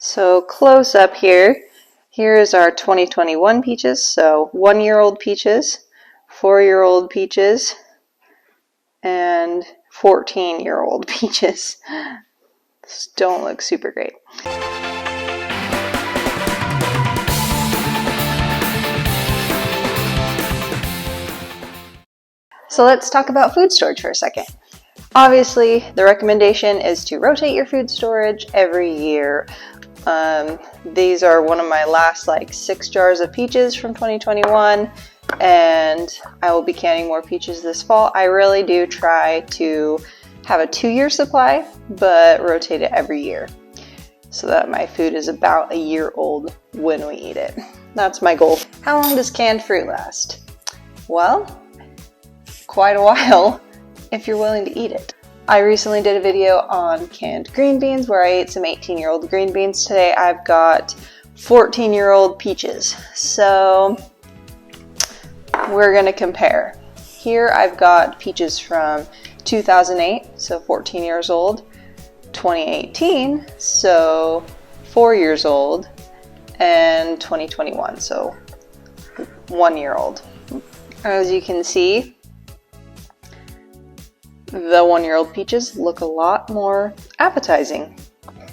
So close up here, here is our 2021 peaches. So 1-year-old peaches, 4-year-old peaches, and 14-year-old peaches. These don't look super great. So let's talk about food storage for a second. Obviously, the recommendation is to rotate your food storage every year. These are one of my last 6 jars of peaches from 2021, and I will be canning more peaches this fall. I really do try to have a 2-year supply, but rotate it every year so that my food is about a year old when we eat it. That's my goal. How long does canned fruit last? Well, quite a while if you're willing to eat it. I recently did a video on canned green beans where I ate some 18-year-old green beans. Today I've got 14-year-old peaches. So we're gonna compare. Here I've got peaches from 2008, so 14 years old, 2018, so 4 years old, and 2021, so 1 year old. As you can see, the 1-year-old peaches look a lot more appetizing.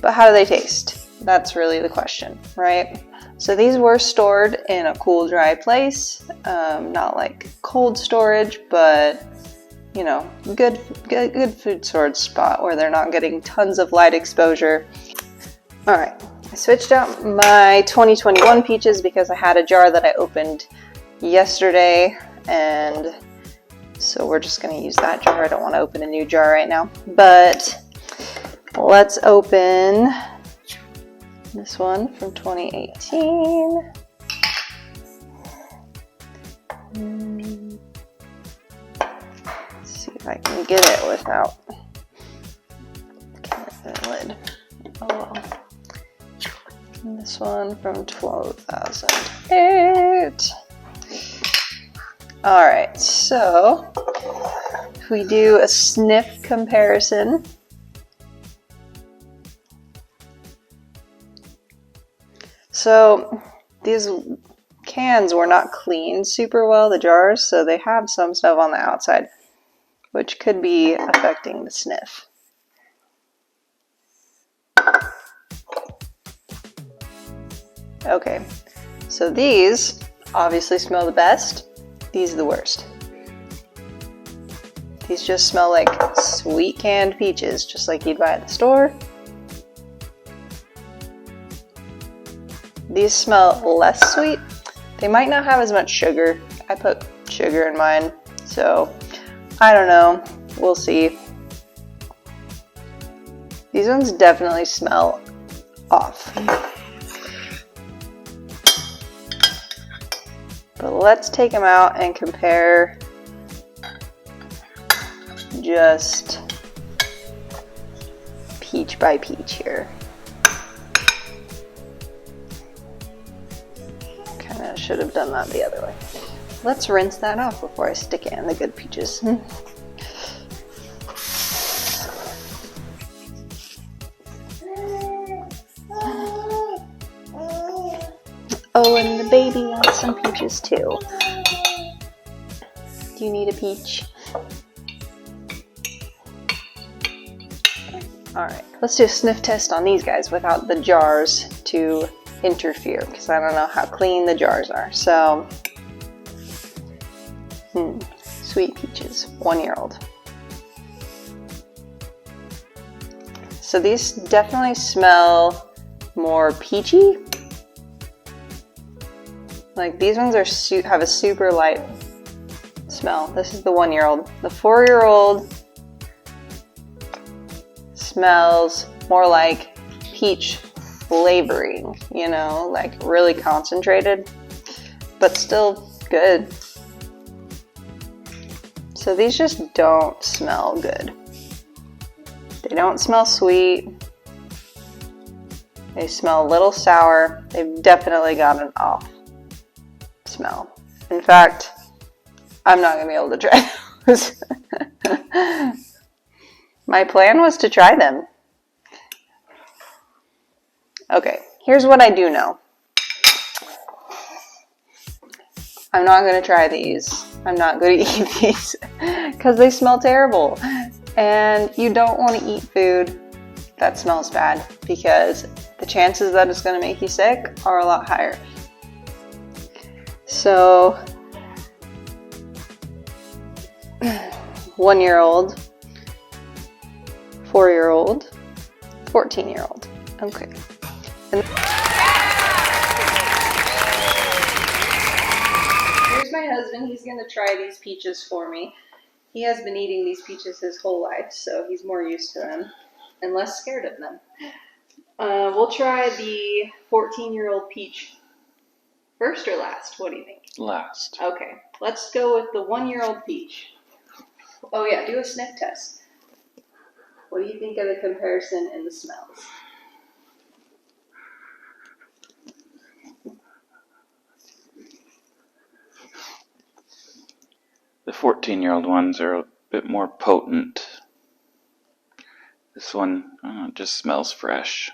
But how do they taste? That's really the question, right? So these were stored in a cool, dry place, not like cold storage, but you know, good food storage spot where they're not getting tons of light exposure. All right, I switched out my 2021 peaches because I had a jar that I opened yesterday, and so we're just going to use that jar. I don't want to open a new jar right now, but let's open this one from 2018. Let's see if I can get it without the lid. Oh well. And this one from 2008. Alright, so if we do a sniff comparison, so these cans were not cleaned super well, the jars, so they have some stuff on the outside, which could be affecting the sniff. Okay, so these obviously smell the best. These are the worst. These just smell like sweet canned peaches, just like you'd buy at the store. These smell less sweet. They might not have as much sugar. I put sugar in mine, so I don't know. We'll see. These ones definitely smell off. But let's take them out and compare just peach by peach here. Kind of should have done that the other way. Let's rinse that off before I stick it in the good peaches. Oh, and the baby wants some peaches too. Do you need a peach? Alright, let's do a sniff test on these guys without the jars to interfere, because I don't know how clean the jars are. So, sweet peaches, 1-year-old. So these definitely smell more peachy. Like these ones are have a super light smell. This is the 1-year-old. The 4-year-old smells more like peach flavoring, you know, like really concentrated, but still good. So these just don't smell good. They don't smell sweet. They smell a little sour. They've definitely got an off smell. In fact, I'm not gonna be able to try those. My plan was to try them. Okay, here's what I do know. I'm not going to try these. I'm not going to eat these because they smell terrible. And you don't want to eat food that smells bad because the chances that it's going to make you sick are a lot higher. So, 1-year-old, 4-year-old, 14-year-old. Okay. And here's my husband. He's going to try these peaches for me. He has been eating these peaches his whole life, so he's more used to them and less scared of them. We'll try the 14-year-old peach first or last? What do you think? Last. Okay, let's go with the 1-year-old peach. Oh yeah, do a sniff test. What do you think of the comparison in the smells? The 14-year-old ones are a bit more potent. This one just smells fresh.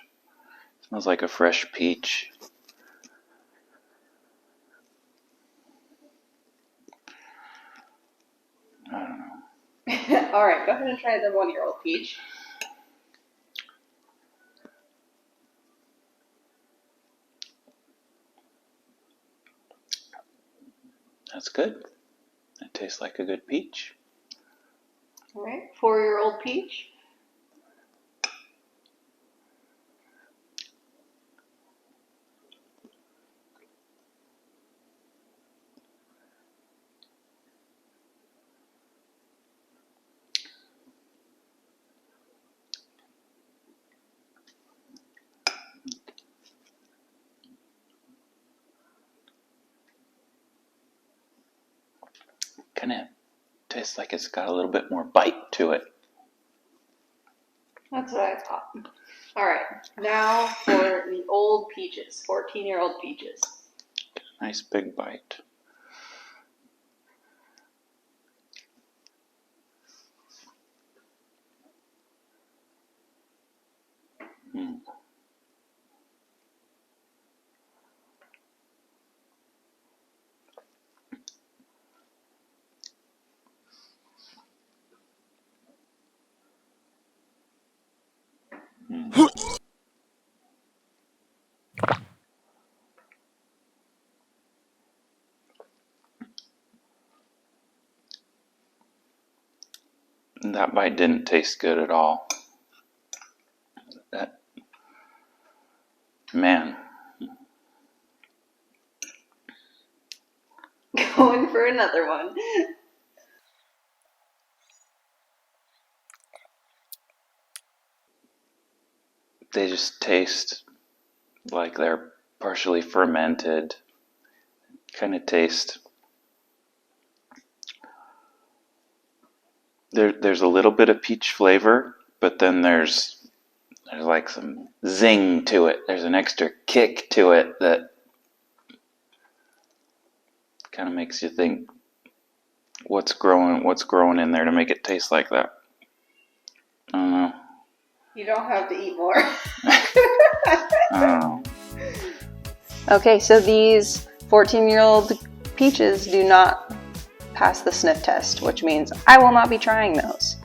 Smells like a fresh peach. I don't know. All right, go ahead and try the 1-year-old peach. That's good. It tastes like a good peach. All right, 4-year-old peach. Kind of tastes like it's got a little bit more bite to it. That's what I thought. All right, now for the old peaches, 14-year-old peaches. Nice big bite. Mm. That bite didn't taste good at all. Man. Going for another one. They just taste like they're partially fermented. Kind of taste. There's a little bit of peach flavor, but then there's like some zing to it. There's an extra kick to it that kind of makes you think, what's growing in there to make it taste like that? I don't know. You don't have to eat more. I don't know. Okay, so these 14-year-old peaches do not pass the sniff test, which means I will not be trying those.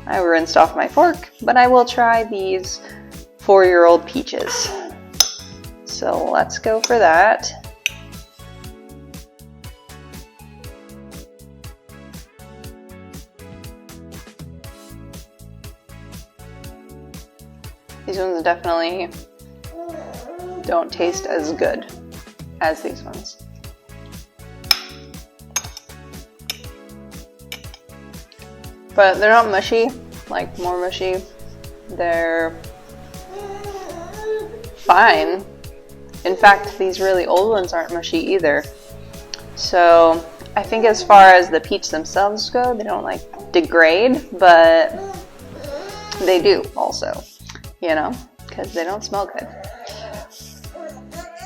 I rinsed off my fork, but I will try these 4-year-old peaches. So let's go for that. These ones definitely don't taste as good as these ones. But they're not mushy, like more mushy. They're fine. In fact, these really old ones aren't mushy either. So I think as far as the peach themselves go, they don't like degrade, but they do also, you know, because they don't smell good.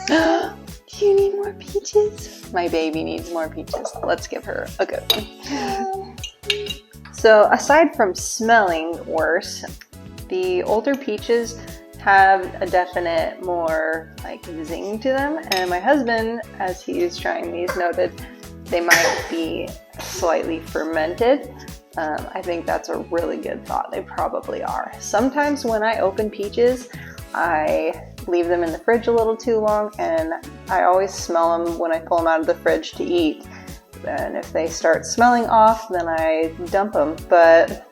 Do you need more peaches? My baby needs more peaches. Let's give her a good one. So aside from smelling worse, the older peaches have a definite more like zing to them. And my husband, as he's trying these, noted they might be slightly fermented. I think that's a really good thought. They probably are. Sometimes when I open peaches, I leave them in the fridge a little too long, and I always smell them when I pull them out of the fridge to eat. And if they start smelling off, then I dump them. But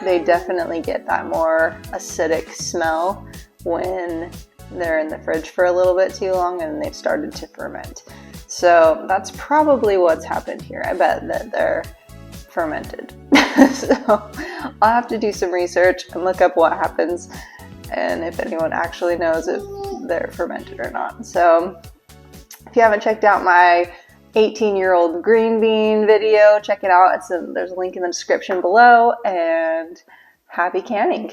they definitely get that more acidic smell when they're in the fridge for a little bit too long and they've started to ferment. So that's probably what's happened here. I bet that they're fermented. So I'll have to do some research and look up what happens and if anyone actually knows if they're fermented or not. So if you haven't checked out my 18-year-old green bean video, check it out. There's a link in the description below, and happy canning.